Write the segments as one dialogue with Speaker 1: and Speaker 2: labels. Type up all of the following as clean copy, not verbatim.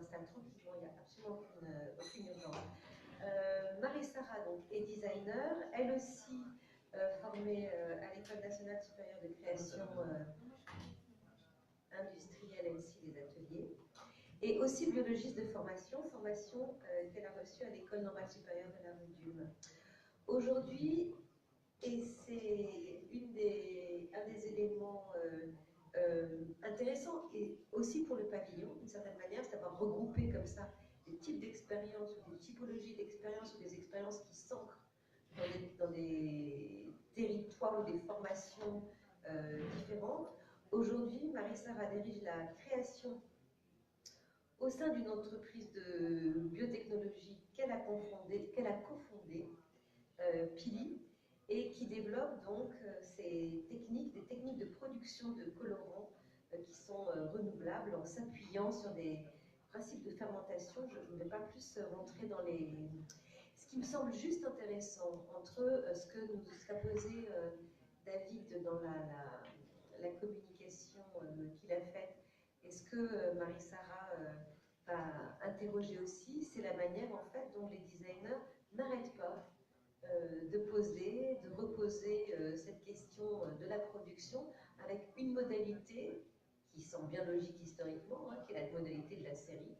Speaker 1: s'installe tranquillement, il n'y a absolument aucune urgence. Marie-Sarah est designer, elle aussi formée à l'École nationale supérieure de création industrielle, ainsi les ateliers, et aussi biologiste de formation qu'elle a reçue à l'École normale supérieure de la rue d'Ulm. Aujourd'hui, et c'est un des éléments intéressants, et aussi pour le pavillon, d'une certaine manière, c'est d'avoir regroupé comme ça des types d'expériences, ou des typologies d'expériences, ou des expériences qui s'ancrent dans des territoires ou des formations différentes. Aujourd'hui, Marie-Sarah dirige la création au sein d'une entreprise de biotechnologie qu'elle a cofondée, Pili, et qui développe donc des techniques de production de colorants qui sont renouvelables en s'appuyant sur des principes de fermentation. Je ne vais pas plus rentrer dans les... Ce qui me semble juste intéressant entre ce qu'a posé David dans la communication qu'il a faite et ce que Marie-Sarah va interroger aussi, c'est la manière en fait dont les designers n'arrêtent pas de poser, de reposer cette question de la production avec une modalité qui semble bien logique historiquement, qui est la modalité de la série.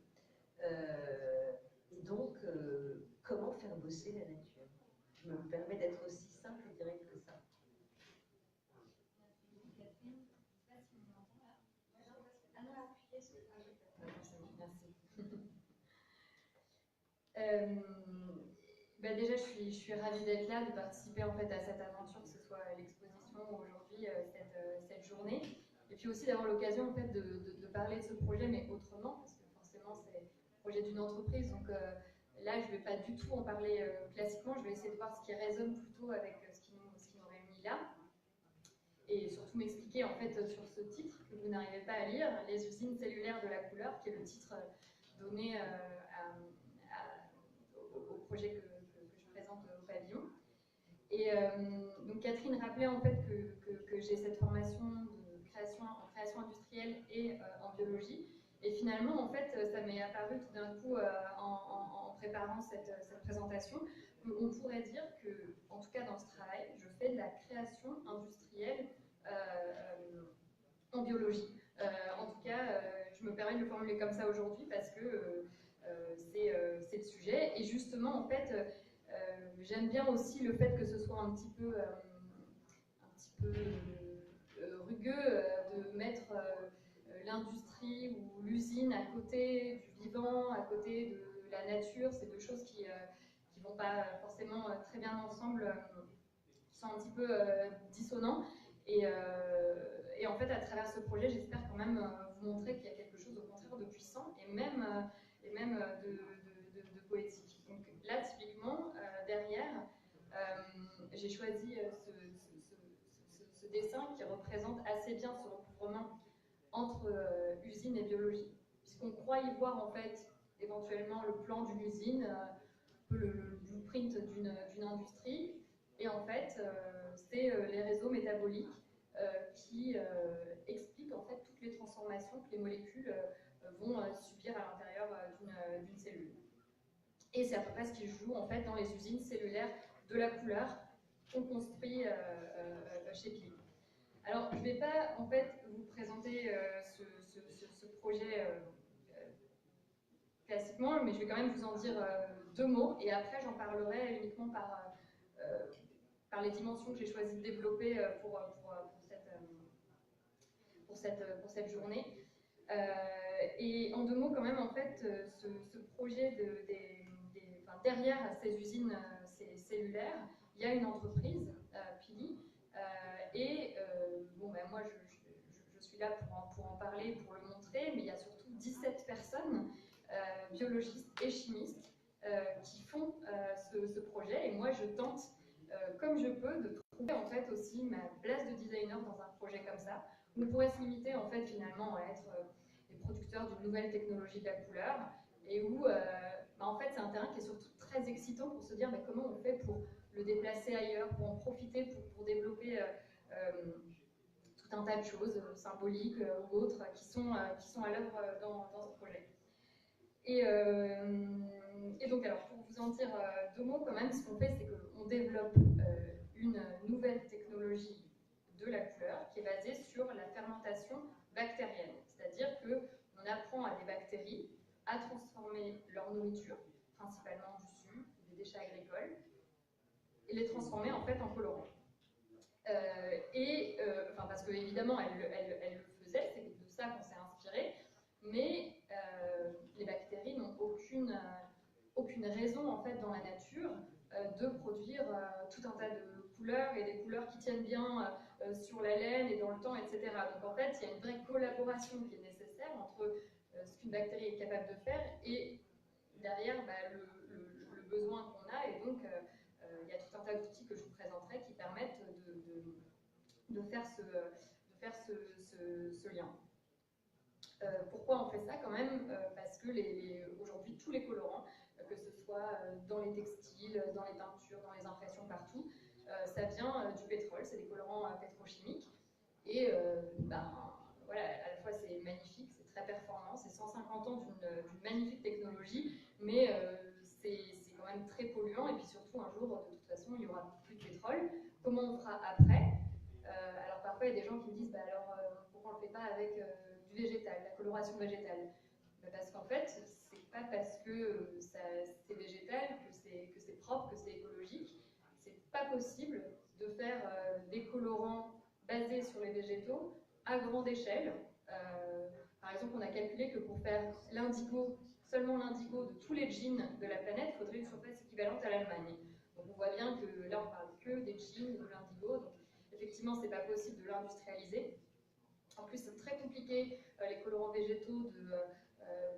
Speaker 1: Et donc, comment faire bosser la nature? Je me permets d'être aussi simple et direct que ça.
Speaker 2: Déjà, je suis ravie d'être là, de participer en fait à cette aventure, que ce soit l'exposition aujourd'hui, cette journée, et puis aussi d'avoir l'occasion en fait de parler de ce projet, mais autrement, parce que forcément c'est le projet d'une entreprise, donc là je ne vais pas du tout en parler classiquement, je vais essayer de voir ce qui résonne plutôt avec ce qui nous réunit là, et surtout m'expliquer en fait sur ce titre que vous n'arrivez pas à lire, Les usines cellulaires de la couleur, qui est le titre donné au projet que je présente au pavillon. Et donc Catherine rappelait en fait que j'ai cette formation de en création industrielle et en biologie. Et finalement, en fait, ça m'est apparu tout d'un coup en préparant cette présentation, qu'on pourrait dire que, en tout cas dans ce travail, je fais de la création industrielle en biologie. En tout cas, je me permets de le formuler comme ça aujourd'hui parce que c'est le sujet. Et justement, en fait, j'aime bien aussi le fait que ce soit un petit peu rugueux de mettre l'industrie ou l'usine à côté du vivant, à côté de la nature. C'est deux choses qui vont pas forcément très bien ensemble, qui sont un petit peu dissonants. Et en fait, à travers ce projet, j'espère quand même vous montrer qu'il y a quelque chose au contraire de puissant et même de poétique. Donc là, typiquement, derrière, j'ai choisi ce dessin qui représente assez bien ce recouvrement entre usine et biologie, puisqu'on croit y voir en fait éventuellement le plan d'une usine, le blueprint d'une industrie, et en fait c'est les réseaux métaboliques qui expliquent en fait toutes les transformations que les molécules vont subir à l'intérieur d'une cellule. Et c'est à peu près ce qui se joue en fait dans les usines cellulaires de la couleur qu'on construit chez Pili. Alors, je ne vais pas en fait vous présenter ce projet classiquement, mais je vais quand même vous en dire deux mots, et après j'en parlerai uniquement par les dimensions que j'ai choisi de développer pour cette journée. Et en deux mots quand même, en fait, ce projet derrière ces usines cellulaires, il y a une entreprise, Pili, et moi je suis là pour en parler, pour le montrer, mais il y a surtout 17 personnes, biologistes et chimistes, qui font ce projet, et moi je tente, comme je peux, de trouver en fait aussi ma place de designer dans un projet comme ça. On pourrait se limiter en fait finalement à être les producteurs d'une nouvelle technologie de la couleur, et où en fait c'est un terrain qui est surtout très excitant pour se dire comment on fait pour le déplacer ailleurs, pour en profiter, pour développer tout un tas de choses symboliques ou autres qui sont à l'œuvre dans ce projet. Et donc, alors, pour vous en dire 2 mots quand même, ce qu'on fait, c'est qu'on développe une nouvelle technologie de la couleur qui est basée sur la fermentation bactérienne. C'est-à-dire qu'on apprend à des bactéries à transformer leur nourriture, principalement du sucre, des déchets agricoles, et les transformer en fait en colorants. Enfin, parce que évidemment, elle le faisait, c'est de ça qu'on s'est inspiré, mais les bactéries n'ont aucune raison en fait dans la nature de produire tout un tas de couleurs et des couleurs qui tiennent bien sur la laine et dans le temps, etc. Donc en fait, il y a une vraie collaboration qui est nécessaire entre ce qu'une bactérie est capable de faire et derrière le besoin qu'on a. Et donc, il y a tout un tas d'outils que je vous présenterai qui permettent de faire ce lien. Pourquoi on fait ça quand même Parce que aujourd'hui, tous les colorants, que ce soit dans les textiles, dans les teintures, dans les impressions, partout, ça vient du pétrole, c'est des colorants pétrochimiques. Et voilà, à la fois c'est magnifique, c'est très performant, c'est 150 ans d'une magnifique technologie, mais c'est quand même très polluant. Et puis surtout, un jour, de toute façon, il n'y aura plus de pétrole. Comment on fera après Alors parfois, il y a des gens qui me disent, alors pourquoi on ne le fait pas avec du végétal, la coloration végétale? Parce qu'en fait, c'est pas parce que c'est végétal que c'est propre, que c'est écologique. C'est pas possible de faire des colorants basés sur les végétaux à grande échelle. Par exemple, on a calculé que pour faire l'indigo, seulement l'indigo de tous les jeans de la planète, il faudrait une surface équivalente à l'Allemagne. Donc on voit bien que là, on parle que des jeans, de l'indigo. Donc effectivement, c'est pas possible de l'industrialiser. En plus, c'est très compliqué, les colorants végétaux,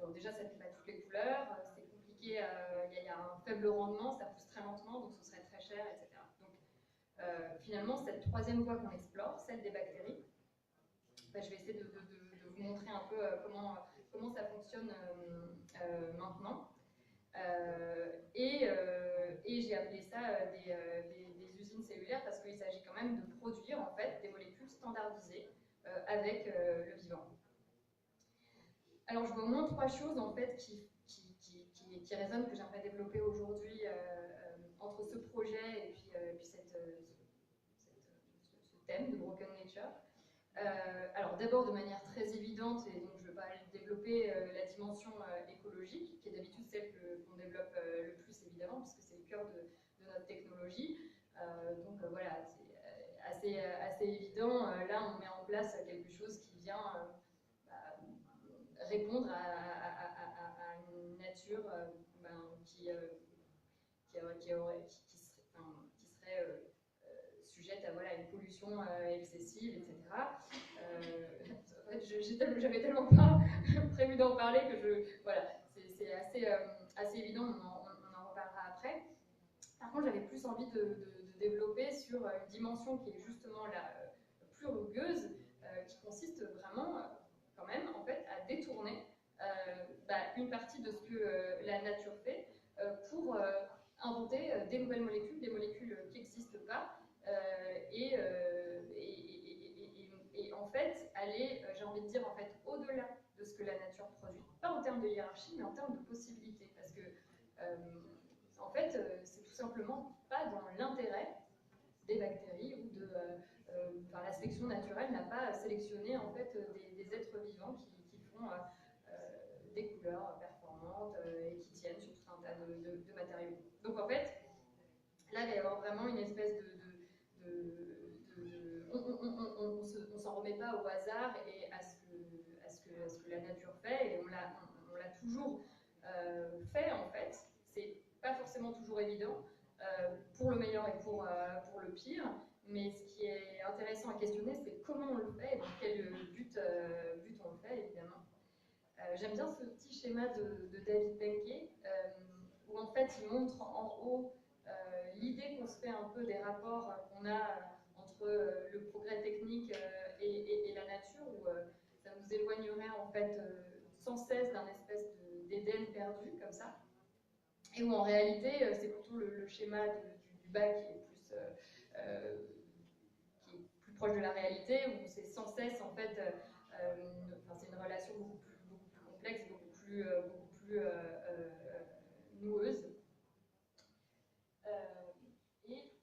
Speaker 2: bon, déjà, ça ne fait pas toutes les couleurs, c'est compliqué, il y a un faible rendement, ça pousse très lentement, donc ce serait très cher, etc. Donc, finalement, cette troisième voie qu'on explore, celle des bactéries, je vais essayer de vous montrer un peu comment ça fonctionne maintenant. Et j'ai appelé ça des usines cellulaires parce qu'il s'agit quand même de produire en fait des molécules standardisées avec le vivant. Alors je vois au moins 3 choses en fait qui résonnent, que j'aimerais développer aujourd'hui entre ce projet et puis ce thème de Broken Nature. Alors d'abord de manière très évidente, et donc je ne vais pas développer la dimension écologique, qui est d'habitude celle qu'on développe le plus évidemment, puisque c'est le cœur de notre technologie. Donc voilà, c'est assez évident. Là, on met en place quelque chose qui vient répondre à une nature qui serait sujette à voilà, une pollution excessive, etc. En fait, j'avais tellement pas prévu d'en parler que voilà, c'est assez évident, on en reparlera après. Par contre, j'avais plus envie de développer sur une dimension qui est justement la plus rugueuse, qui consiste vraiment, quand même, en fait, à détourner une partie de ce que la nature fait pour inventer des nouvelles molécules, des molécules qui n'existent pas, et en fait, aller, j'ai envie de dire, en fait, au-delà de ce que la nature produit, pas en termes de hiérarchie, mais en termes de possibilités, parce que en fait, c'est tout simplement pas dans l'intérêt des bactéries ou la sélection naturelle n'a pas sélectionné en fait des êtres vivants qui font des couleurs performantes et qui tiennent sur tout un tas de matériaux. Donc en fait, là il va y avoir vraiment une espèce on s'en remet pas au hasard et à ce que la nature fait, et on l'a toujours fait en fait. C'est pas forcément toujours évident, pour le meilleur et pour le pire, mais ce qui est intéressant à questionner, c'est comment on le fait et dans quel but on le fait, évidemment. J'aime bien ce petit schéma de David Benke, où en fait il montre en haut l'idée qu'on se fait un peu des rapports qu'on a entre le progrès technique et la nature, où ça nous éloignerait en fait sans cesse d'un espèce d'Éden perdu, comme ça. Et où en réalité, c'est plutôt le schéma du bas qui est plus proche de la réalité, où c'est sans cesse, en fait, c'est une relation beaucoup plus complexe, beaucoup plus plus noueuses. Et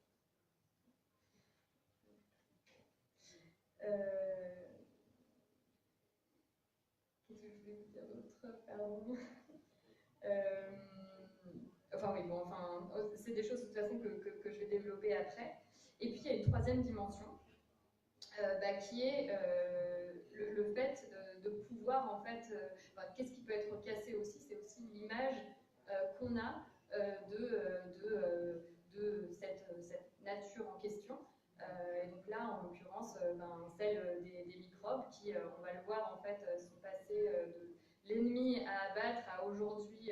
Speaker 2: qu'est-ce que je voulais vous dire d'autre? Pardon. Enfin oui, bon, enfin, c'est des choses de toute façon que je vais développer après. Et puis il y a une troisième dimension qui est le fait de pouvoir en fait, qu'est-ce qui peut être cassé aussi, c'est aussi l'image qu'on a de cette nature en question. Et donc là, en l'occurrence, celle des microbes qui, on va le voir, en fait, sont passés de l'ennemi à abattre à aujourd'hui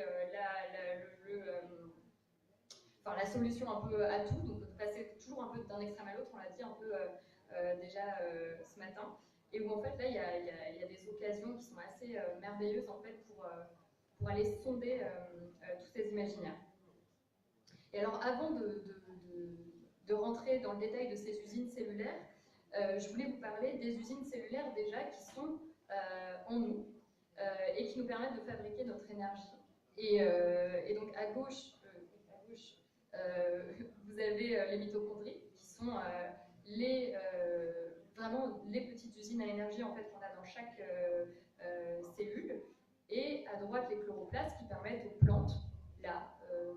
Speaker 2: la solution un peu à tout, donc de passer toujours un peu d'un extrême à l'autre, on l'a dit un peu déjà ce matin, et où en fait là il y a des occasions qui sont assez merveilleuses en fait pour aller sonder tous ces imaginaires. Et alors avant de rentrer dans le détail de ces usines cellulaires, je voulais vous parler des usines cellulaires déjà qui sont en nous et qui nous permettent de fabriquer notre énergie. Et donc à gauche, vous avez les mitochondries qui sont vraiment les petites usines à énergie en fait, qu'on a dans chaque cellule. Et à droite, les chloroplastes qui permettent aux plantes là,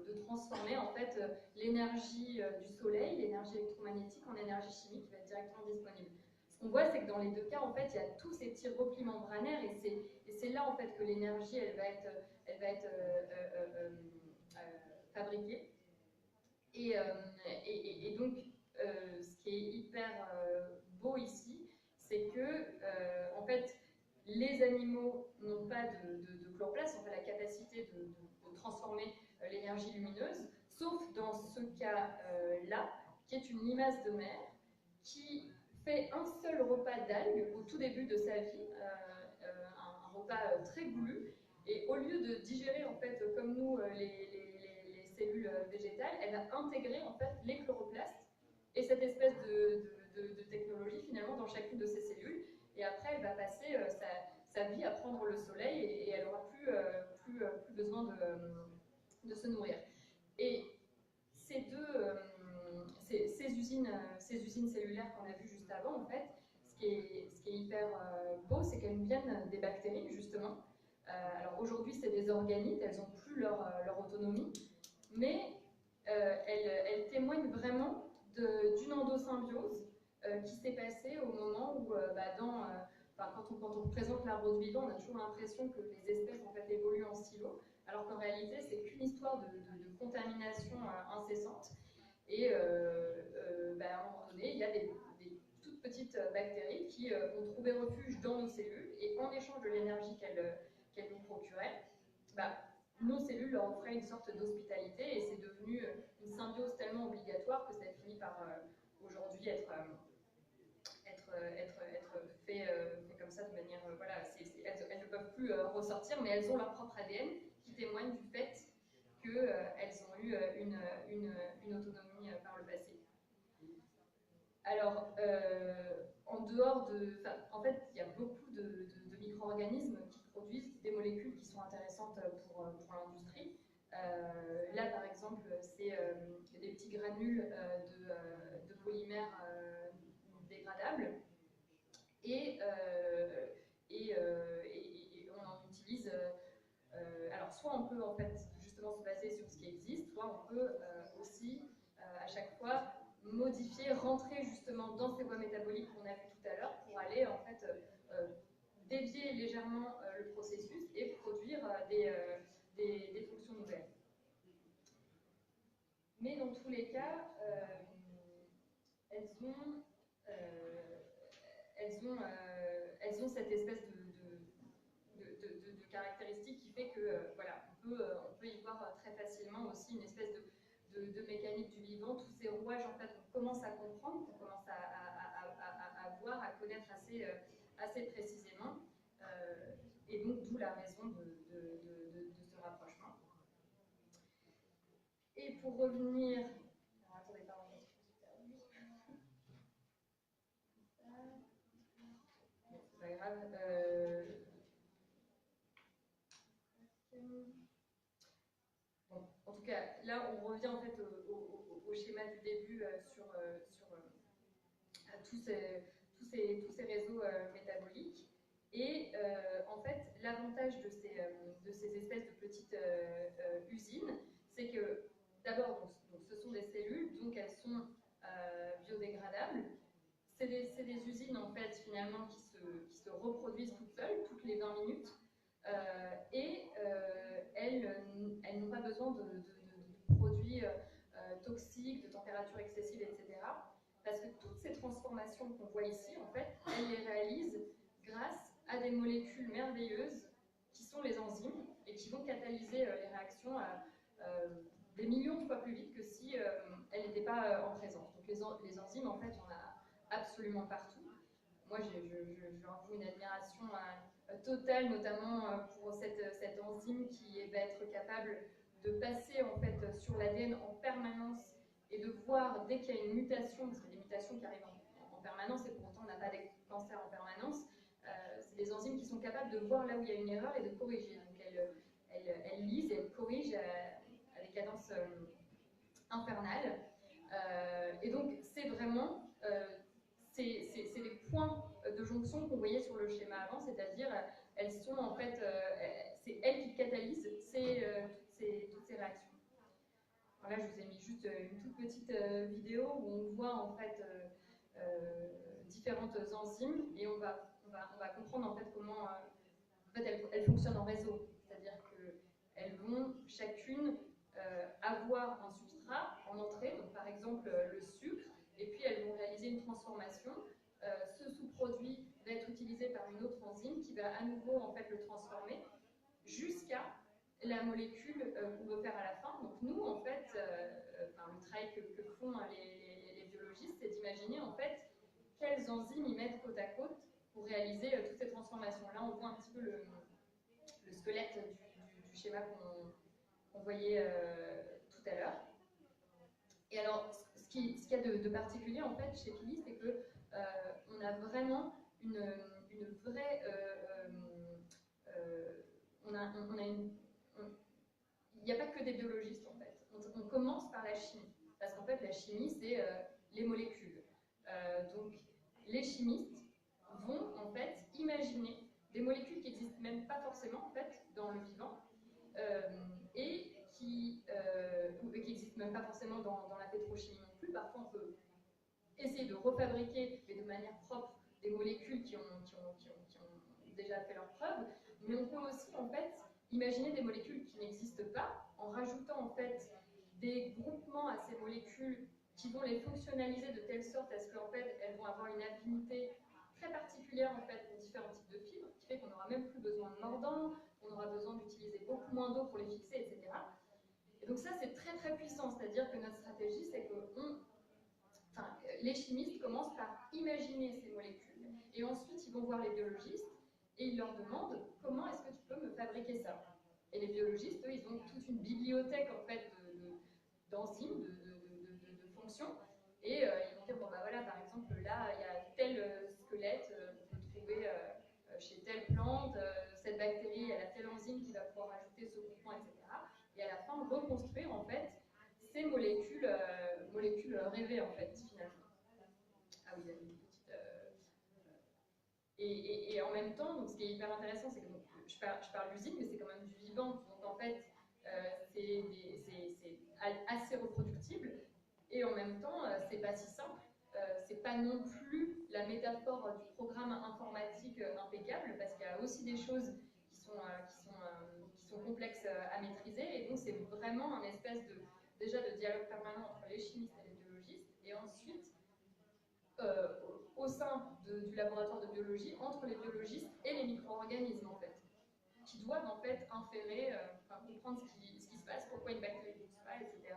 Speaker 2: de transformer en fait l'énergie du soleil, l'énergie électromagnétique, en énergie chimique qui va être directement disponible. Ce qu'on voit, c'est que dans les deux cas, en fait, il y a tous ces petits replis membranaires et c'est là en fait que l'énergie elle va être fabriquée. Et donc, ce qui est hyper beau ici, c'est que en fait, les animaux n'ont pas de chloroplaste, ont pas la capacité de transformer l'énergie lumineuse, sauf dans ce cas-là, qui est une limace de mer, qui fait un seul repas d'algues au tout début de sa vie, un repas très goulu, et au lieu de digérer, en fait, comme nous, les cellules végétales, elle va intégrer, en fait, les chloroplastes et cette espèce de technologie, finalement, dans chacune de ces cellules, et après, elle va passer sa vie à prendre le soleil et elle n'aura plus besoin de se nourrir. Et ces usines cellulaires qu'on a vues juste avant, en fait, ce qui est hyper beau, c'est qu'elles nous viennent des bactéries, justement. Alors aujourd'hui, c'est des organites, elles n'ont plus leur autonomie, mais elles témoignent vraiment d'une endosymbiose qui s'est passée au moment où, quand on représente l'arbre vivant, on a toujours l'impression que les espèces en fait, évoluent en silo, alors qu'en réalité, c'est qu'une histoire de contamination incessante. Et à un moment donné, il y a des toutes petites bactéries qui ont trouvé refuge dans nos cellules, et en échange de l'énergie qu'elles nous procuraient, nos cellules leur offraient une sorte d'hospitalité, et c'est devenu une symbiose tellement obligatoire que ça a fini par aujourd'hui être fait comme ça de manière... elles ne peuvent plus ressortir, mais elles ont leur propre ADN qui témoigne du fait qu'elles ont eu une autonomie par le passé. Alors, en dehors en fait, il y a beaucoup de micro-organismes qui produisent des molécules qui sont intéressantes pour l'industrie. Là, par exemple, c'est des petits granules de polymères dégradables. Et on en utilise... alors, soit on peut en fait justement se baser sur ce qui existe, soit on peut aussi à chaque fois modifier, rentrer justement dans ces voies métaboliques qu'on a vu tout à l'heure pour aller en fait dévier légèrement le processus et produire des fonctions nouvelles. Mais dans tous les cas, elles ont cette espèce de caractéristique qui fait que voilà, on peut y voir très facilement aussi une espèce de mécanique du vivant, tous ces rouages en fait on commence à comprendre, on commence à voir, à connaître assez précisément, et donc d'où la raison de ce rapprochement. Et pour revenir, alors, attendez, pardon, je me suis perdue. Bon, c'est pas grave. en tout cas, là, on revient en fait au schéma du début sur tous ces réseaux métaboliques. Et en fait, l'avantage de ces espèces de petites usines, c'est que d'abord, donc, ce sont des cellules, donc elles sont biodégradables. C'est des usines en fait finalement qui se reproduisent toutes seules, toutes les 20 minutes, et elles n'ont pas besoin de produits toxiques, de température excessive, etc. Parce que toutes ces transformations qu'on voit ici, en fait, elles les réalisent grâce à des molécules merveilleuses qui sont les enzymes et qui vont catalyser les réactions des millions de fois plus vite que si elles n'étaient pas en présence. Donc les enzymes, en fait, on a absolument partout. Moi, j'en une admiration totale, notamment pour cette enzyme qui va être capable de passer en fait sur l'ADN en permanence et de voir dès qu'il y a une mutation, parce qu'il y a des mutations qui arrivent en permanence et pour autant on n'a pas des cancers en permanence, c'est des enzymes qui sont capables de voir là où il y a une erreur et de corriger. Donc elles lisent et elles corrigent à des cadences infernales. Et donc c'est vraiment c'est des points de jonction qu'on voyait sur le schéma avant, c'est-à-dire elles sont en fait, c'est elles qui catalysent toutes ces réactions. Alors là, je vous ai mis juste une toute petite vidéo où on voit en fait différentes enzymes et on va comprendre en fait comment en fait, elles fonctionnent en réseau, c'est-à-dire qu'elles vont chacune avoir un substrat en entrée, donc par exemple le sucre, et puis elles vont réaliser une transformation. Ce sous-produit va être utilisé par une autre enzyme qui va à nouveau en fait le transformer jusqu'à la molécule qu'on veut faire à la fin. Donc nous, en fait, le travail que font les biologistes, c'est d'imaginer en fait quelles enzymes ils mettent côte à côte pour réaliser toutes ces transformations. Là, on voit un petit peu le squelette du schéma qu'on voyait tout à l'heure. Et alors, ce qu'il y a de particulier en fait chez Pili, c'est que on a vraiment une vraie, il n'y a pas que des biologistes en fait. On commence par la chimie, parce qu'en fait la chimie c'est les molécules. Donc les chimistes vont en fait imaginer des molécules qui n'existent même pas forcément en fait dans le vivant et qui n'existent même pas forcément dans la pétrochimie non plus. Parfois on peut essayer de refabriquer, mais de manière propre, des molécules qui ont déjà fait leurs preuves, mais on peut aussi en fait imaginer des molécules qui n'existent pas en rajoutant en fait des groupements à ces molécules qui vont les fonctionnaliser de telle sorte à ce qu'en fait elles vont avoir une affinité très particulière en fait pour différents types de fibres, qui fait qu'on n'aura même plus besoin de mordants, on aura besoin d'utiliser beaucoup moins d'eau pour les fixer, etc. Et donc ça c'est très très puissant, c'est-à-dire que notre stratégie c'est que les chimistes commencent par imaginer ces molécules et ensuite ils vont voir les biologistes et ils leur demandent comment est-ce que tu peux me fabriquer ça. Et les biologistes, eux, ils ont toute une bibliothèque en fait d'enzymes, de fonctions, et ils vont dire bon bah voilà, par exemple là il y a tel squelette qu'on peut trouver chez telle plante, cette bactérie elle a telle enzyme qui va pouvoir ajouter ce groupement, etc. Et à la fin reconstruire en fait ces molécules rêvées en fait finalement. Ah oui, il y a une petite. Et en même temps, donc, ce qui est hyper intéressant, c'est que donc, je parle d'usine, mais c'est quand même du vivant. Donc en fait, c'est assez reproductible. Et en même temps, c'est pas si simple. C'est pas non plus la métaphore du programme informatique impeccable, parce qu'il y a aussi des choses qui sont complexes à maîtriser. Et donc c'est vraiment un espèce déjà de dialogue permanent entre les chimistes et les biologistes. Et ensuite, au sein du laboratoire de biologie, entre les biologistes et les micro-organismes en fait, qui doivent en fait inférer, comprendre ce qui se passe, pourquoi une bactérie ne pousse pas, etc.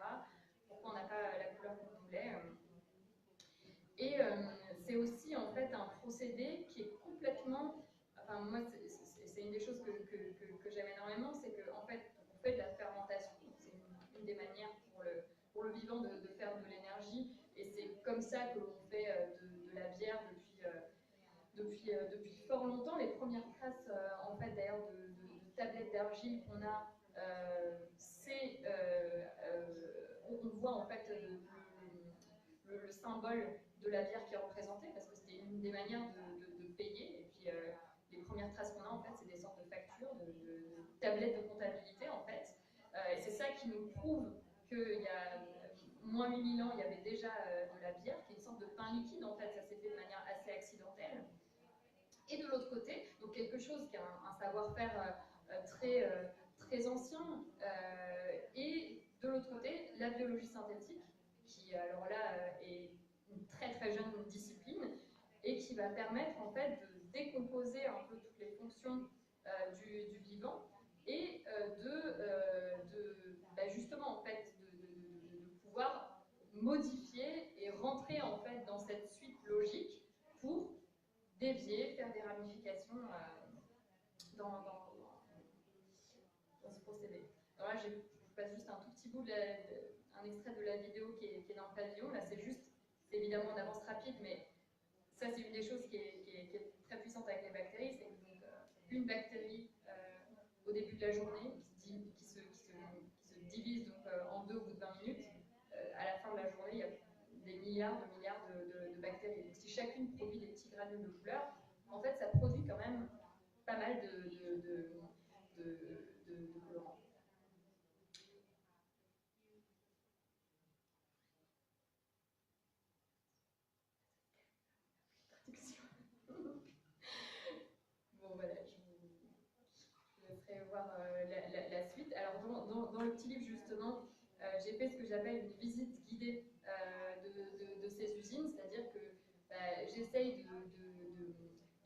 Speaker 2: Pourquoi on n'a pas la couleur qu'on voulait. Et c'est aussi en fait un procédé qui est complètement, enfin moi c'est une des choses que j'aime énormément, c'est qu'en fait on fait de la fermentation, c'est une des manières pour le vivant de faire de l'énergie, et c'est comme ça que l'on fait de la bière depuis fort longtemps. Les premières traces en fait d'ailleurs de tablettes d'argile qu'on a, c'est le symbole de la bière qui est représentée, parce que c'était une des manières de payer. Et puis les premières traces qu'on a, en fait, c'est des sortes de factures, de tablettes de comptabilité, en fait. Et c'est ça qui nous prouve qu'il y a moins 8000 ans, il y avait déjà de la bière, qui est une sorte de pain liquide, en fait. Ça s'est fait de manière assez accidentelle. Et de l'autre côté, donc quelque chose qui a un savoir-faire très ancien, et de l'autre côté, la biologie synthétique, qui alors là est une très jeune discipline, et qui va permettre en fait de décomposer un peu toutes les fonctions du vivant, et justement en fait de pouvoir modifier et rentrer en fait dans cette suite logique pour dévier, faire des ramifications dans ce procédé. Alors là, je passe juste un tout petit bout, un extrait de la vidéo qui est dans le pavillon. Là, c'est évidemment en avance rapide, mais ça, c'est une des choses qui est très puissante avec les bactéries. C'est que donc, une bactérie, au début de la journée, qui se divise donc, en 2 au bout de 20 minutes, à la fin de la journée, il y a des milliards de bactéries. Donc, si chacune produit des petits granules de couleur, en fait, ça produit quand même pas mal de colorants. Bon, voilà, je laisserai voir la suite. Alors, dans le petit livre, justement, j'ai fait ce que j'appelle une visite guidée de ces usines, c'est-à-dire que j'essaye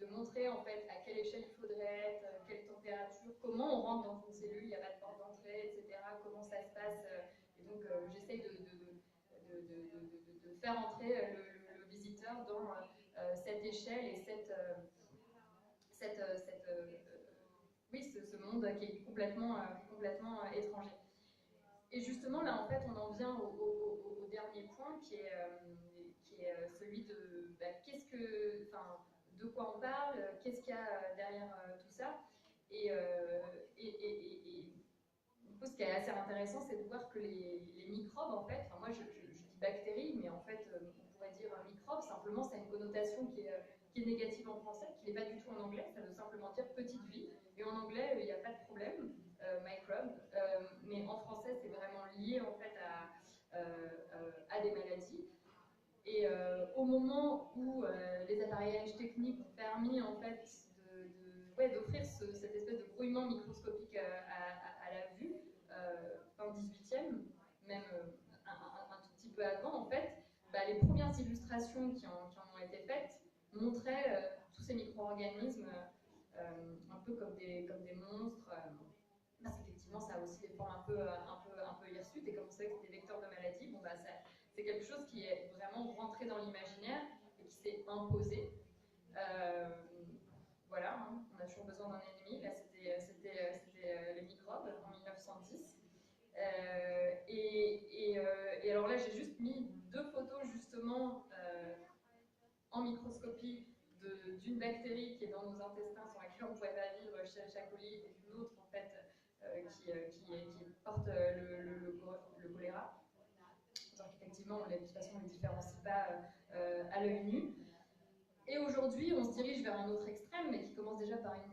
Speaker 2: de montrer en fait à quelle échelle il faudrait être, quelle température, comment on rentre dans une cellule, il n'y a pas de porte d'entrée, etc., comment ça se passe. Et donc j'essaye de faire entrer le visiteur dans cette échelle et oui, ce monde qui est complètement étranger. Et justement, là, en fait, on en vient au dernier point qui est celui de de quoi on parle, qu'est-ce qu'il y a derrière tout ça. Et du coup, ce qui est assez intéressant, c'est de voir que les microbes, en fait, moi je dis bactéries, mais en fait, on pourrait dire microbe, simplement, ça a une connotation qui est négative en français, qui n'est pas du tout en anglais, ça veut simplement dire petite vie. Et en anglais, il n'y a pas de problème, microbe, mais en français, c'est vraiment lié en fait à des maladies. Et au moment où les appareillages techniques ont permis en fait d'offrir cette espèce de brouillement microscopique à la vue, fin 18e, même un tout petit peu avant, en fait, les premières illustrations qui en ont été faites montraient tous ces micro-organismes un peu comme des monstres, parce qu'effectivement ça a aussi des formes un peu hirsutes, et comme on savait que c'était des vecteurs de maladies, c'est quelque chose qui est vraiment rentré dans l'imaginaire et qui s'est imposé. Voilà, hein, on a toujours besoin d'un ennemi. Là, c'était les microbes en 1910. Et alors là, j'ai juste mis 2 photos justement en microscopie d'une bactérie qui est dans nos intestins, sans laquelle on ne pourrait pas vivre chez le chacolis, et d'une autre en fait qui porte le choléra. Donc effectivement, de toute façon, on ne les différencie pas à l'œil nu. Et aujourd'hui, on se dirige vers un autre extrême, mais qui commence déjà par une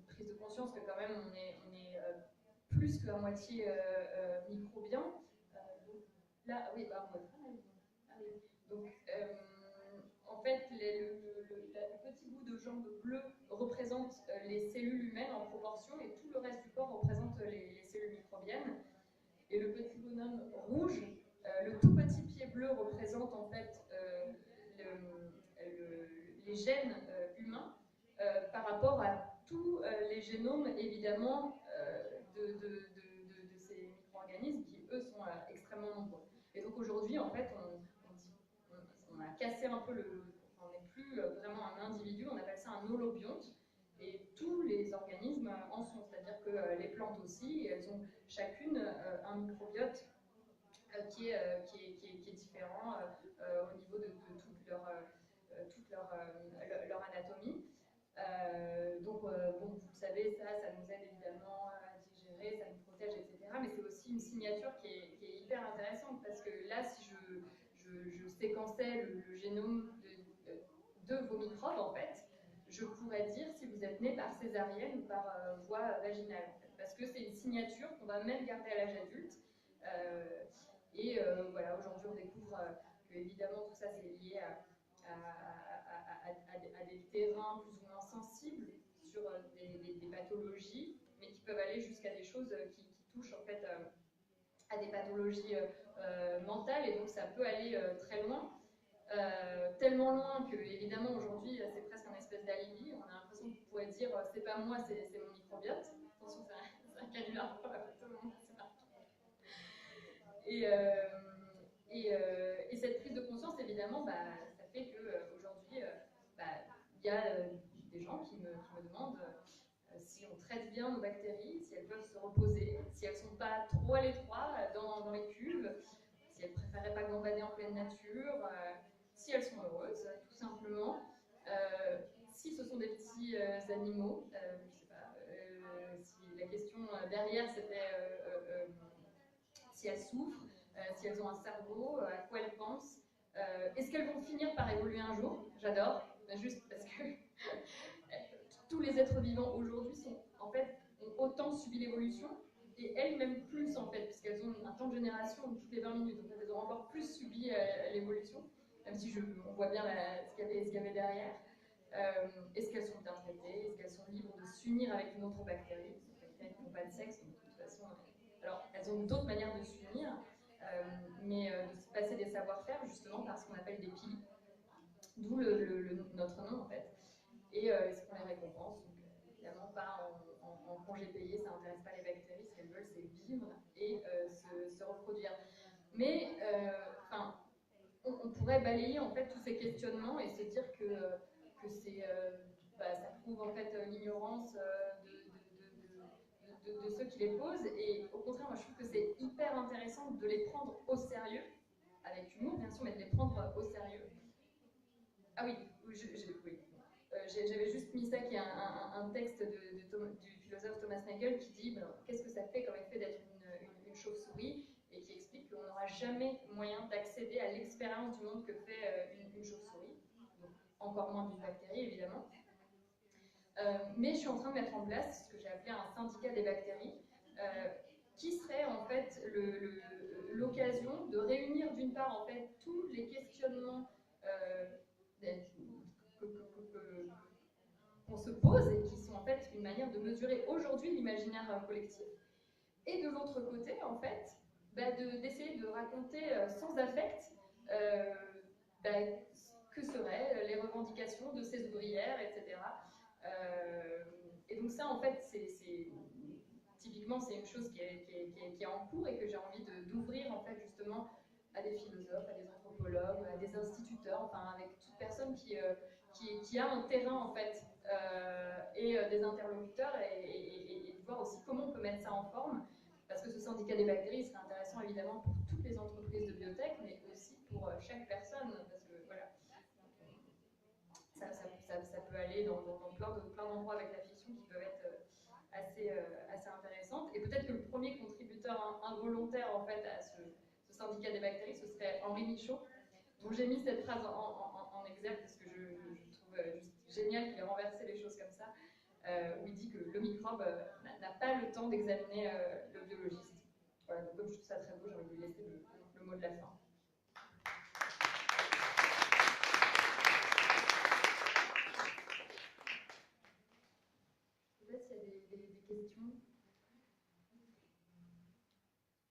Speaker 2: prise de conscience que quand même on est plus qu'à moitié microbien. Donc là, oui, on voit très mal. Ah, oui. Donc en fait, le petit bout de jambe bleue représente les cellules humaines en proportion, et tout le reste du corps représente les cellules microbiennes. Et le petit bonhomme rouge, le tout petit pied bleu représente en fait les gènes humains par rapport à tous les génomes évidemment de ces micro-organismes qui eux sont extrêmement nombreux. Et donc aujourd'hui en fait on a cassé un peu on n'est plus vraiment un individu, on appelle ça un holobionte, et tous les organismes en sont, c'est-à-dire que les plantes aussi, elles ont chacune un microbiote qui est différent au niveau de toute leur anatomie. Donc, bon, vous le savez, ça nous aide évidemment à digérer, ça nous protège, etc. Mais c'est aussi une signature qui est hyper intéressante, parce que là, si je je séquençais le génome de vos microbes, en fait, je pourrais dire si vous êtes né par césarienne ou par voie vaginale, en fait, parce que c'est une signature qu'on va même garder à l'âge adulte. Voilà, aujourd'hui, on découvre que, évidemment, tout ça, c'est lié à des terrains plus ou moins sensibles sur des pathologies, mais qui peuvent aller jusqu'à des choses qui touchent, en fait, à des pathologies mentales, et donc ça peut aller très loin. Tellement loin que, évidemment, aujourd'hui, c'est presque un espèce d'alibi. On a l'impression qu'on pourrait dire c'est pas moi, c'est mon microbiote. Attention, c'est un canular pour la photo, c'est marqué. Et cette prise de conscience, évidemment, ça fait qu'aujourd'hui, il y a des gens qui me demandent si on traite bien nos bactéries, si elles peuvent se reposer, si elles ne sont pas trop à l'étroit dans les cuves, si elles ne préféraient pas gambader en pleine nature, si elles sont heureuses, tout simplement. Si ce sont des petits animaux, je ne sais pas, si la question derrière c'était si elles souffrent, si elles ont un cerveau, à quoi elles pensent, est-ce qu'elles vont finir par évoluer un jour? J'adore, juste parce que tous les êtres vivants aujourd'hui en fait, ont autant subi l'évolution, et elles-mêmes plus, en fait, puisqu'elles ont un temps de génération toutes les 20 minutes, donc elles ont encore plus subi l'évolution, même si on voit bien ce qu'il y avait derrière. Est-ce qu'elles sont bien traitées? Est-ce qu'elles sont libres de s'unir avec une autre bactérie? Les bactéries qui n'ont pas de sexe, de toute façon. Alors, elles ont d'autres manières de s'unir, mais de se passer des savoir-faire, justement, par ce qu'on appelle des piliers, d'où notre nom, en fait. Et est-ce qu'on les récompense? Donc, évidemment, pas en congé payé, ça n'intéresse pas les bactéries. Ce qu'elles veulent, c'est vivre et se reproduire. Mais, on pourrait balayer, en fait, tous ces questionnements et se dire que ça prouve, en fait, l'ignorance de ceux qui les posent. Et au contraire, moi, je trouve que c'est hyper intéressant de les prendre au sérieux, avec humour, bien sûr, mais de les prendre au sérieux. Ah oui, oui. J'avais juste mis ça, qui est un texte du philosophe Thomas Nagel qui dit qu'est-ce que ça fait comme effet d'être une chauve-souris, et qui explique qu'on n'aura jamais moyen d'accéder à l'expérience du monde que fait une chauve-souris, donc encore moins d'une bactérie évidemment. Mais je suis en train de mettre en place ce que j'ai appelé un syndicat des bactéries, qui serait en fait l'occasion de réunir d'une part en fait tous les questionnements qu'on se pose et qui sont en fait une manière de mesurer aujourd'hui l'imaginaire collectif, et de l'autre côté en fait d'essayer de raconter sans affect que seraient les revendications de ces ouvrières, etc. Et donc ça en fait typiquement c'est une chose qui est en cours et que j'ai envie d'ouvrir en fait justement à des philosophes, à des anthropologues, à des instituteurs, enfin avec toute personne qui a un terrain en fait et des interlocuteurs, et de voir aussi comment on peut mettre ça en forme, parce que ce syndicat des bactéries serait intéressant évidemment pour toutes les entreprises de biotech, mais aussi pour chaque personne, parce que voilà, ça peut aller dans plein d'endroits avec la fission qui peuvent être assez intéressantes. Et peut-être que le premier contributeur involontaire en fait à ce syndicat des bactéries, ce serait Henri Michaud, dont j'ai mis cette phrase en exergue parce que je trouve juste génial qu'il ait renversé les choses comme ça, où il dit que le microbe n'a pas le temps d'examiner le biologiste. Voilà, donc comme je trouve ça très beau, j'ai envie de lui laisser le mot de la fin. Je ne sais pas s'il y a des questions.